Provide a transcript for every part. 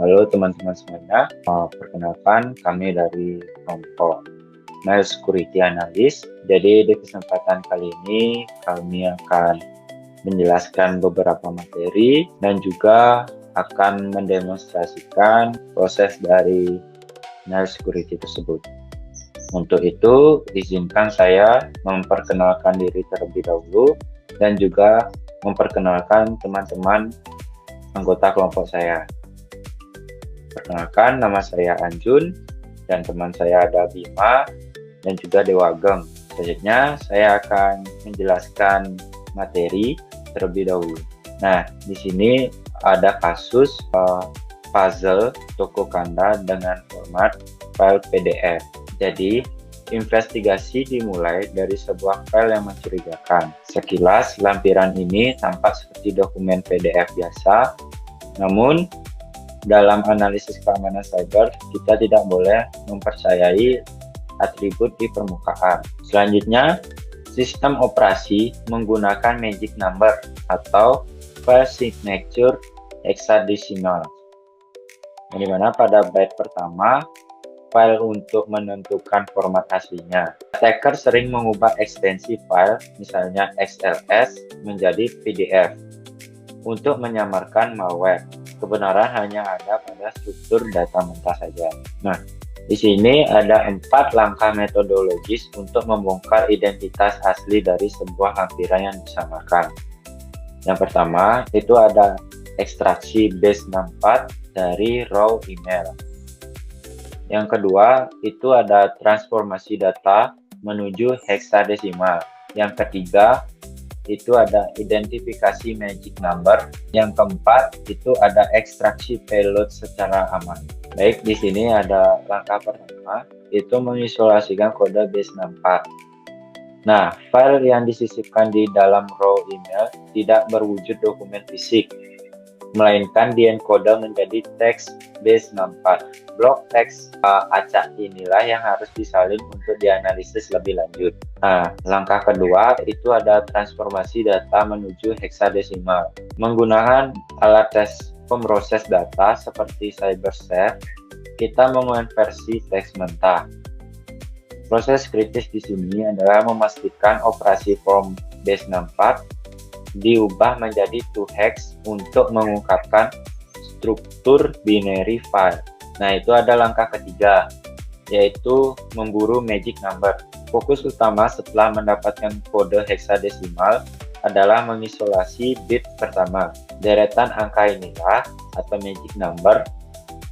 Halo teman-teman semuanya, perkenalkan kami dari kelompok Mail Security Analyst. Jadi di kesempatan kali ini kami akan menjelaskan beberapa materi dan juga akan mendemonstrasikan proses dari Mail Security tersebut. Untuk itu, izinkan saya memperkenalkan diri terlebih dahulu dan juga memperkenalkan teman-teman anggota kelompok saya. Perkenalkan, nama saya Anjun dan teman saya ada Bima dan juga Dewageng. Selanjutnya, saya akan menjelaskan materi terlebih dahulu. Nah, di sini ada kasus puzzle toko kanda dengan format file PDF. Jadi, investigasi dimulai dari sebuah file yang mencurigakan. Sekilas, lampiran ini tampak seperti dokumen PDF biasa, namun dalam analisis keamanan cyber, kita tidak boleh mempercayai atribut di permukaan. Selanjutnya, sistem operasi menggunakan magic number atau file signature hexadecimal, di mana pada byte pertama, file untuk menentukan format aslinya. Attacker sering mengubah ekstensi file, misalnya XLS, menjadi PDF untuk menyamarkan malware. Kebenaran hanya ada pada struktur data mentah saja. Nah, di sini ada 4 langkah metodologis untuk membongkar identitas asli dari sebuah lampiran yang disamarkan. Yang pertama, itu ada ekstraksi base64 dari raw email. Yang kedua, itu ada transformasi data menuju hexadesimal. Yang ketiga, itu ada identifikasi magic number. Yang keempat, itu ada ekstraksi payload secara aman. Baik, di sini ada langkah pertama, itu mengisolasikan kode base64. Nah, file yang disisipkan di dalam raw email tidak berwujud dokumen fisik, melainkan dienkode menjadi teks base64. Blok teks acak inilah yang harus disalin untuk dianalisis lebih lanjut. Nah, langkah kedua itu ada transformasi data menuju hexadesimal. Menggunakan alat tes pemroses data seperti CyberSafe, kita mengonversi teks mentah. Proses kritis di sini adalah memastikan operasi form base64 diubah menjadi toHex untuk mengungkapkan struktur binary file. Nah, itu ada langkah ketiga, yaitu memburu magic number. Fokus utama setelah mendapatkan kode hexadesimal adalah mengisolasi bit pertama. Deretan angka inilah atau magic number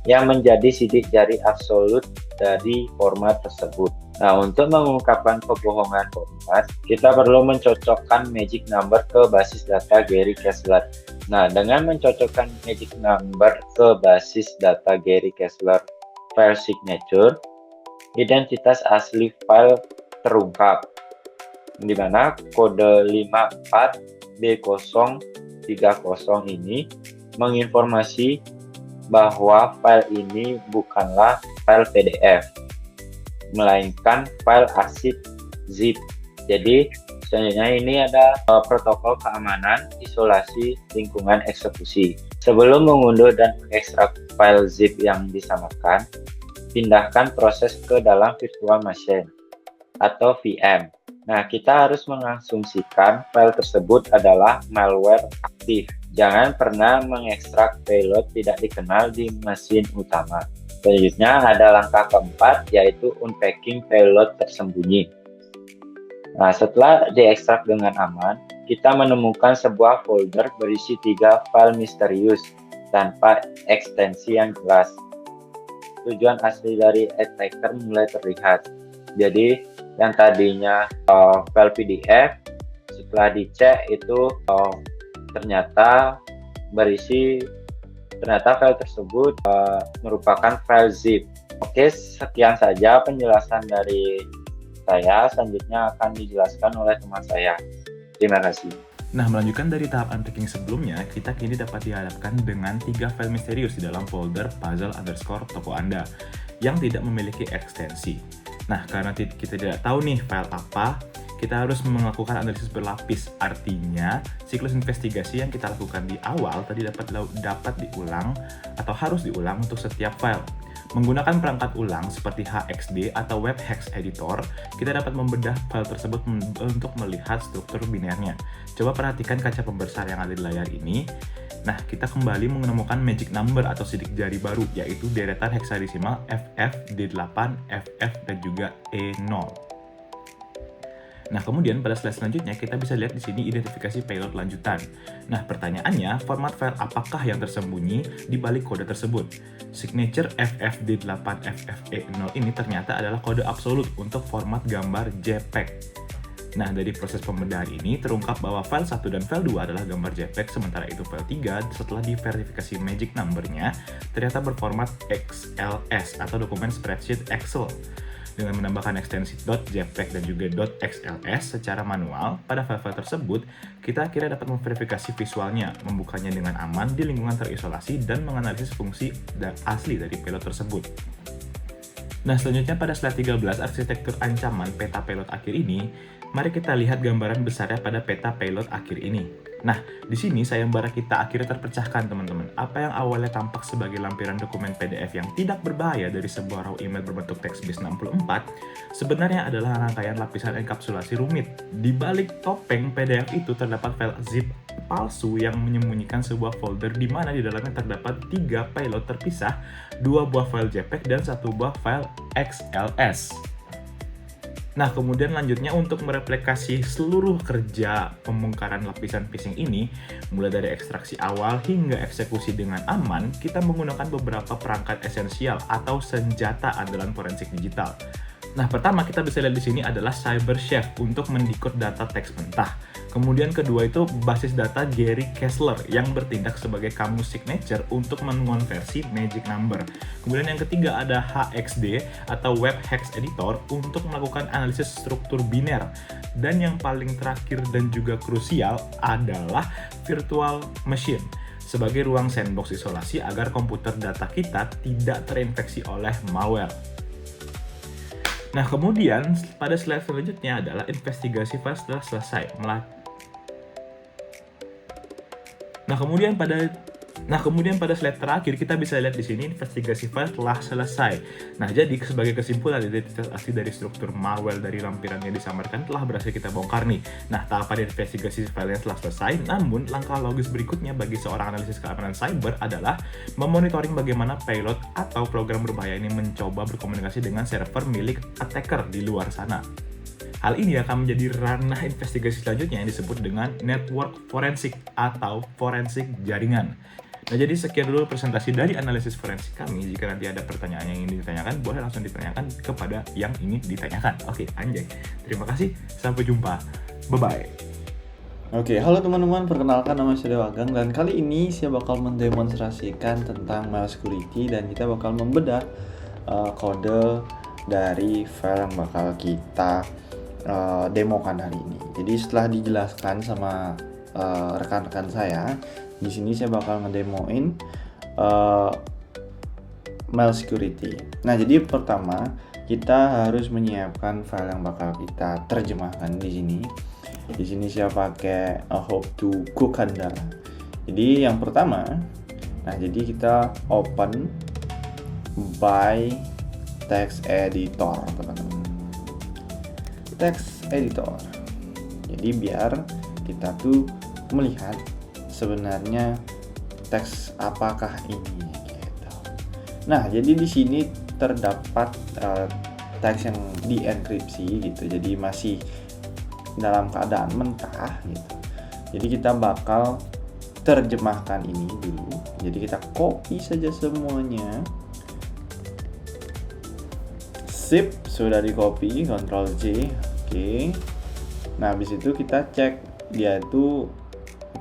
yang menjadi sidik jari absolut dari format tersebut. Nah, untuk mengungkapkan kebohongan format, kita perlu mencocokkan magic number ke basis data Gary Kessler. Nah, dengan mencocokkan magic number ke basis data Gary Kessler file signature, identitas asli file terungkap, di mana kode 54B030 ini menginformasi bahwa file ini bukanlah file PDF, melainkan file arsip zip. Jadi selanjutnya ini ada protokol keamanan isolasi lingkungan eksekusi. Sebelum mengunduh dan mengekstrak file zip yang disamarkan, pindahkan proses ke dalam virtual machine atau VM. Nah, kita harus mengasumsikan file tersebut adalah malware aktif. Jangan pernah mengekstrak payload tidak dikenal di mesin utama. Selanjutnya ada langkah keempat, yaitu unpacking payload tersembunyi. Nah, setelah diekstrak dengan aman, kita menemukan sebuah folder berisi 3 file misterius tanpa ekstensi yang jelas. Tujuan asli dari attacker mulai terlihat. Jadi, yang tadinya file PDF, setelah dicek itu ternyata file tersebut merupakan file zip. Oke, sekian saja penjelasan dari saya. Selanjutnya akan dijelaskan oleh teman saya. Terima kasih. Nah, melanjutkan dari tahap unpacking sebelumnya, kita kini dapat dihadapkan dengan 3 file misterius di dalam folder puzzle_toko Anda yang tidak memiliki ekstensi. Nah, karena kita tidak tahu nih file apa kita harus melakukan analisis berlapis. Artinya, siklus investigasi yang kita lakukan di awal tadi dapat diulang atau harus diulang untuk setiap file. Menggunakan perangkat ulang seperti HXD atau Web Hex Editor, kita dapat membedah file tersebut untuk melihat struktur binernya. Coba perhatikan kaca pembesar yang ada di layar ini. Nah, kita kembali menemukan magic number atau sidik jari baru, yaitu deretan heksadesimal FF, D8, FF, dan juga E0. Nah, kemudian pada slide selanjutnya kita bisa lihat di sini identifikasi payload lanjutan. Nah, pertanyaannya, format file apakah yang tersembunyi di balik kode tersebut? Signature FFD8FFE0 ini ternyata adalah kode absolut untuk format gambar JPEG. Nah, dari proses pembedahan ini terungkap bahwa file 1 dan file 2 adalah gambar JPEG, sementara itu file 3 setelah diverifikasi magic number-nya ternyata berformat XLS atau dokumen spreadsheet Excel. Dengan menambahkan ekstensi .jpeg dan juga .xls secara manual pada file-file tersebut, kita akhirnya dapat memverifikasi visualnya, membukanya dengan aman di lingkungan terisolasi, dan menganalisis fungsi asli dari payload tersebut. Nah, selanjutnya pada slide 13, arsitektur ancaman peta payload akhir ini, mari kita lihat gambaran besarnya pada peta payload akhir ini. Nah, di sini sayembara kita akhirnya terpecahkan, teman-teman. Apa yang awalnya tampak sebagai lampiran dokumen PDF yang tidak berbahaya dari sebuah raw email berbentuk teks base64, sebenarnya adalah rangkaian lapisan enkapsulasi rumit. Di balik topeng PDF itu terdapat file zip palsu yang menyembunyikan sebuah folder di mana di dalamnya terdapat 3 payload terpisah, 2 buah file JPEG, dan 1 buah file XLS. Nah, kemudian lanjutnya untuk mereplikasi seluruh kerja pembongkaran lapisan phishing ini, mulai dari ekstraksi awal hingga eksekusi dengan aman, kita menggunakan beberapa perangkat esensial atau senjata andalan forensik digital. Nah, pertama kita bisa lihat di sini adalah CyberChef untuk mendekode data teks mentah. Kemudian kedua itu basis data Gary Kessler yang bertindak sebagai kamus signature untuk mengonversi magic number. Kemudian yang ketiga ada HXD atau Web Hex Editor untuk melakukan analisis struktur biner. Dan yang paling terakhir dan juga krusial adalah Virtual Machine sebagai ruang sandbox isolasi agar komputer data kita tidak terinfeksi oleh malware. Nah, kemudian pada slide selanjutnya adalah investigasi file setelah selesai. Nah, kemudian pada slide terakhir kita bisa lihat di sini investigasi file telah selesai. Nah, jadi sebagai kesimpulan, identitas asli dari struktur malware dari lampiran yang disamarkan telah berhasil kita bongkar nih. Nah, tahapan investigasi file yang telah selesai, namun langkah logis berikutnya bagi seorang analisis keamanan cyber adalah memonitoring bagaimana payload atau program berbahaya ini mencoba berkomunikasi dengan server milik attacker di luar sana. Hal ini akan menjadi ranah investigasi selanjutnya yang disebut dengan network forensik atau forensik jaringan. Nah, jadi sekian dulu presentasi dari analisis forensik kami. Jika nanti ada pertanyaan yang ingin ditanyakan, boleh langsung ditanyakan kepada yang ingin ditanyakan. Oke, anjay. Terima kasih, sampai jumpa. Bye-bye. Oke, halo teman-teman, perkenalkan nama saya Dewagang, dan kali ini saya bakal mendemonstrasikan tentang mail security dan kita bakal membedah kode dari file yang bakal kita demokan hari ini. Jadi setelah dijelaskan sama rekan-rekan saya, di sini saya bakal ngedemoin mail security. Nah, jadi pertama kita harus menyiapkan file yang bakal kita terjemahkan di sini. Di sini saya pakai Hope2 Gokanda. Jadi yang pertama, nah jadi kita open by text editor, teman-teman. Text editor. Jadi biar kita tuh melihat sebenarnya teks apakah ini gitu. Nah, jadi di sini terdapat teks yang dienkripsi gitu. Jadi masih dalam keadaan mentah gitu. Jadi kita bakal terjemahkan ini dulu. Jadi kita copy saja semuanya. Sip, sudah di copy, Ctrl J. Oke. Nah, habis itu kita cek dia itu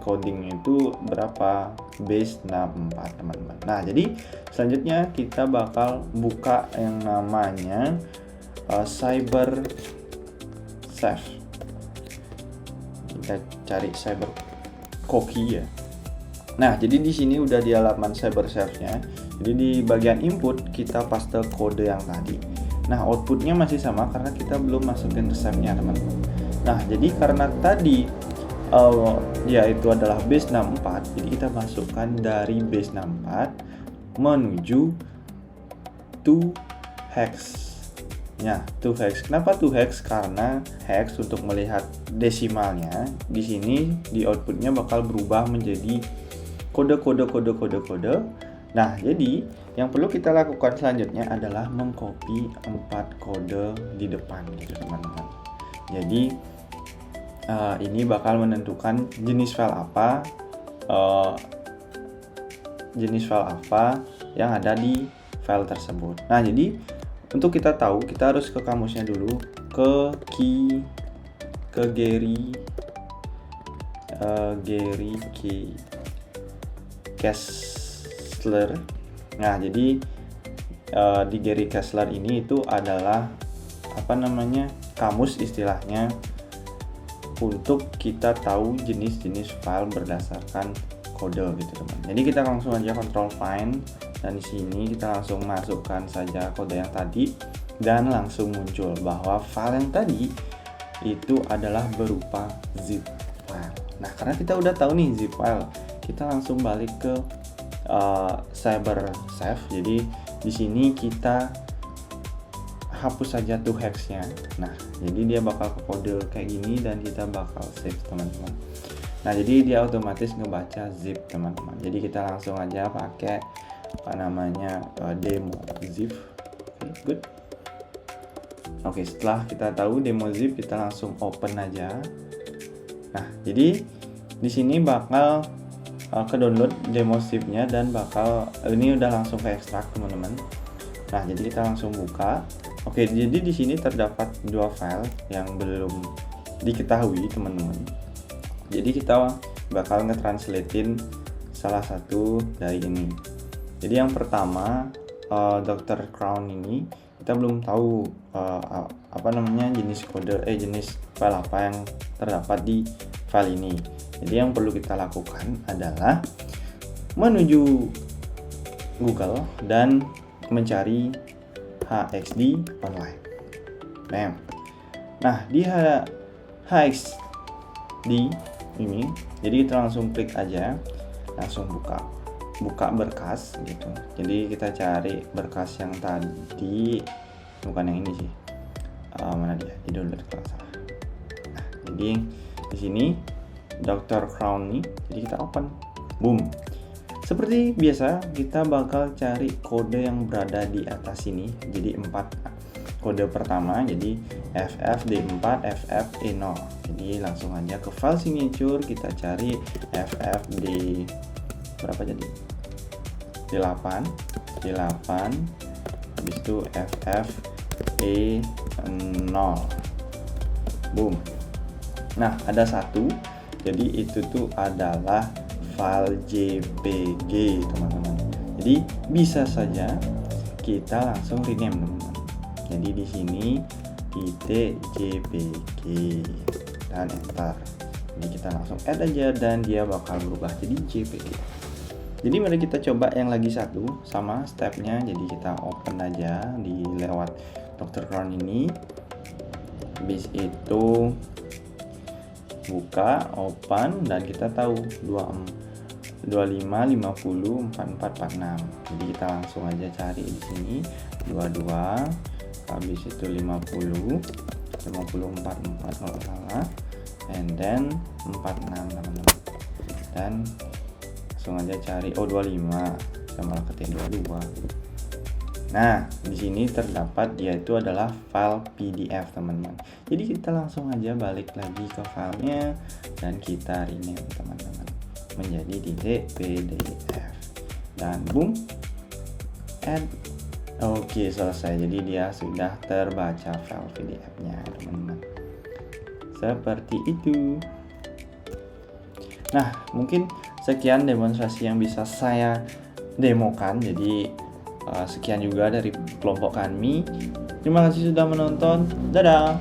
codingnya itu berapa, base 64, teman-teman. Nah, jadi selanjutnya kita bakal buka yang namanya CyberChef. Kita cari cyber cookie ya. Nah, jadi di sini udah di halaman CyberChef-nya. Jadi di bagian input kita paste kode yang tadi. Nah, outputnya masih sama karena kita belum masukin resepnya, teman-teman. Nah, jadi karena tadi dia itu adalah base 64, jadi kita masukkan dari base 64 menuju 2 hex. Ya, 2 hex. Kenapa 2 hex? Karena hex untuk melihat desimalnya di sini di outputnya bakal berubah menjadi kode. Nah, jadi yang perlu kita lakukan selanjutnya adalah mengcopy 4 kode di depan gitu teman-teman. Jadi ini bakal menentukan jenis file apa yang ada di file tersebut. Nah, jadi untuk kita tahu, kita harus ke kamusnya dulu, ke Gary Kessler. Nah, jadi di Gary Kessler ini itu adalah kamus istilahnya untuk kita tahu jenis-jenis file berdasarkan kode gitu teman. Jadi kita langsung aja control find, dan di sini kita langsung masukkan saja kode yang tadi dan langsung muncul bahwa file yang tadi itu adalah berupa zip file. Nah, karena kita udah tahu nih zip file, kita langsung balik ke CyberSafe. Jadi di sini kita hapus saja 2 hex-nya. Nah, jadi dia bakal ke kode kayak gini dan kita bakal save teman-teman. Nah, jadi dia otomatis ngebaca zip teman-teman. Jadi kita langsung aja pakai demo zip. Good. Oke, setelah kita tahu demo zip, kita langsung open aja. Nah, jadi di sini bakal ke download demo zip-nya dan bakal ini udah langsung ke ekstrak teman-teman. Nah, jadi kita langsung buka. Oke, jadi di sini terdapat 2 file yang belum diketahui teman-teman. Jadi kita bakal nge-translatein salah satu dari ini. Jadi yang pertama Dr. Crown ini kita belum tahu jenis file apa yang terdapat di file ini. Jadi yang perlu kita lakukan adalah menuju Google dan mencari HXD online. Nah, di HXD ini, jadi kita langsung klik aja, langsung buka berkas gitu. Jadi kita cari berkas yang tadi, bukan yang ini sih. Mana dia? Di download kalau salah. Nah, jadi di sini Dr. Crown nih, jadi kita open. Boom. Seperti biasa, kita bakal cari kode yang berada di atas sini. Jadi 4 kode pertama, jadi FFD4 FFE0. Jadi langsung aja ke file signature, kita cari FFD berapa jadi? D8, habis itu FFE0. Boom. Nah, ada satu, jadi itu tuh adalah file JPG teman-teman. Jadi bisa saja kita langsung rename teman-teman. Jadi di sini .jpg dan enter. Jadi kita langsung add aja dan dia bakal berubah jadi JPG. Jadi mari kita coba yang lagi satu sama stepnya. Jadi kita open aja di lewat Dr. Crown ini. Habis itu buka, open, dan kita tahu 25, 50, 44, 46. Jadi kita langsung aja cari di sini 22, habis itu 50, 44 kalau salah, and then 46 teman-teman. Dan langsung aja cari 25, saya malah ketik 22. Nah, di sini terdapat dia itu adalah file PDF teman-teman. Jadi kita langsung aja balik lagi ke filenya dan kita rename teman-teman menjadi .pdf dan boom, add. Oke, selesai. Jadi dia sudah terbaca file PDF-nya teman-teman. Seperti itu. Nah, mungkin sekian demonstrasi yang bisa saya demokan. Jadi sekian juga dari kelompok kami. Terima kasih sudah menonton. Dadah.